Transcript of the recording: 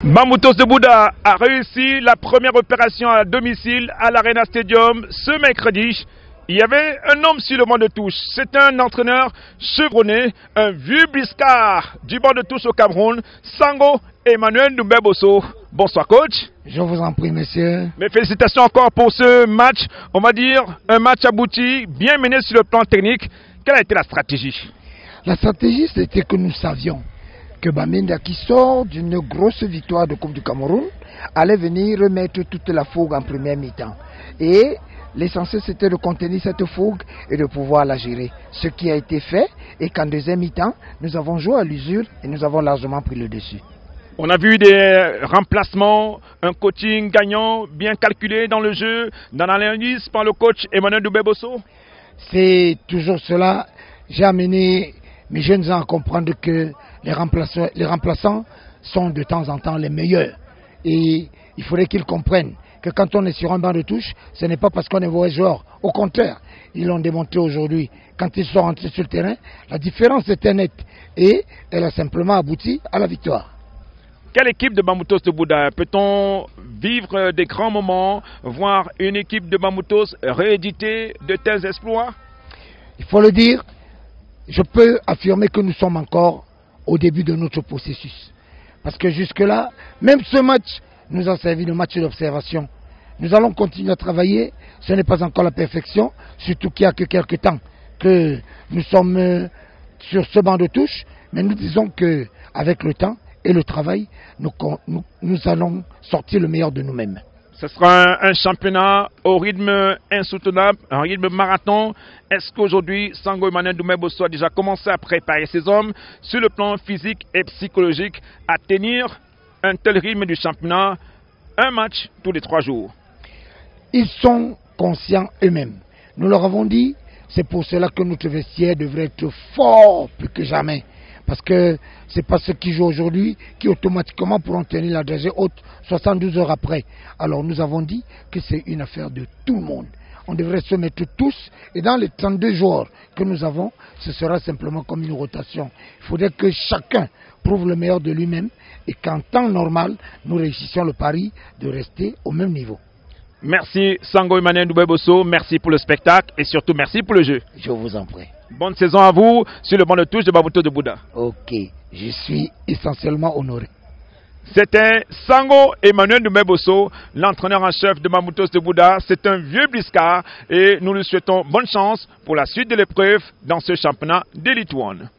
Mamoutos de Bouddha a réussi la première opération à domicile à l'Arena Stadium ce mercredi. Il y avait un homme sur le banc de touche. C'est un entraîneur chevronné, un vieux briscard du banc de touche au Cameroun, Sango Emmanuel Ndoumbe-Bosso. Bonsoir coach. Je vous en prie monsieur. Mes félicitations encore pour ce match. On va dire un match abouti, bien mené sur le plan technique. Quelle a été la stratégie? La stratégie c'était que nous savions que Bamenda, qui sort d'une grosse victoire de Coupe du Cameroun, allait venir remettre toute la fougue en première mi-temps. Et l'essentiel c'était de contenir cette fougue et de pouvoir la gérer. Ce qui a été fait, et qu'en deuxième mi-temps, nous avons joué à l'usure et nous avons largement pris le dessus. On a vu des remplacements, un coaching gagnant, bien calculé dans le jeu, dans l'analyse par le coach Emmanuel Ndoumbe-Bosso. C'est toujours cela. J'ai amené mes jeunes gens à comprendre que les remplaçants sont de temps en temps les meilleurs. Et il faudrait qu'ils comprennent que quand on est sur un banc de touche, ce n'est pas parce qu'on est mauvais joueur. Au contraire, ils l'ont démontré aujourd'hui. Quand ils sont rentrés sur le terrain, la différence était nette. Et elle a simplement abouti à la victoire. Quelle équipe de Mamoutos de Bouddha? Peut-on vivre des grands moments, voir une équipe de Mamoutos rééditer de tels exploits? Il faut le dire, je peux affirmer que nous sommes encore au début de notre processus. Parce que jusque-là, même ce match nous a servi de match d'observation. Nous allons continuer à travailler, ce n'est pas encore la perfection, surtout qu'il n'y a que quelques temps que nous sommes sur ce banc de touche, mais nous disons qu'avec le temps et le travail, nous allons sortir le meilleur de nous-mêmes. Ce sera un championnat au rythme insoutenable, un rythme marathon. Est-ce qu'aujourd'hui, Sango Emmanuel Ndoumbe-Bosso a déjà commencé à préparer ses hommes sur le plan physique et psychologique à tenir un tel rythme du championnat, un match tous les 3 jours? Ils sont conscients eux-mêmes. Nous leur avons dit, c'est pour cela que notre vestiaire devrait être fort plus que jamais. Parce que ce n'est pas ceux qui jouent aujourd'hui qui automatiquement pourront tenir la dragée haute 72 heures après. Alors nous avons dit que c'est une affaire de tout le monde. On devrait se mettre tous, et dans les 32 joueurs que nous avons, ce sera simplement comme une rotation. Il faudrait que chacun prouve le meilleur de lui-même et qu'en temps normal, nous réussissions le pari de rester au même niveau. Merci Sango Emmanuel Ndoumbe-Bosso, merci pour le spectacle et surtout merci pour le jeu. Je vous en prie. Bonne saison à vous sur le banc de touche de Mamoutos de Bouddha. Ok, je suis essentiellement honoré. C'était Sango Emmanuel Ndoumbe-Bosso, l'entraîneur en chef de Mamoutos de Bouddha. C'est un vieux briscard et nous lui souhaitons bonne chance pour la suite de l'épreuve dans ce championnat d'Elite One.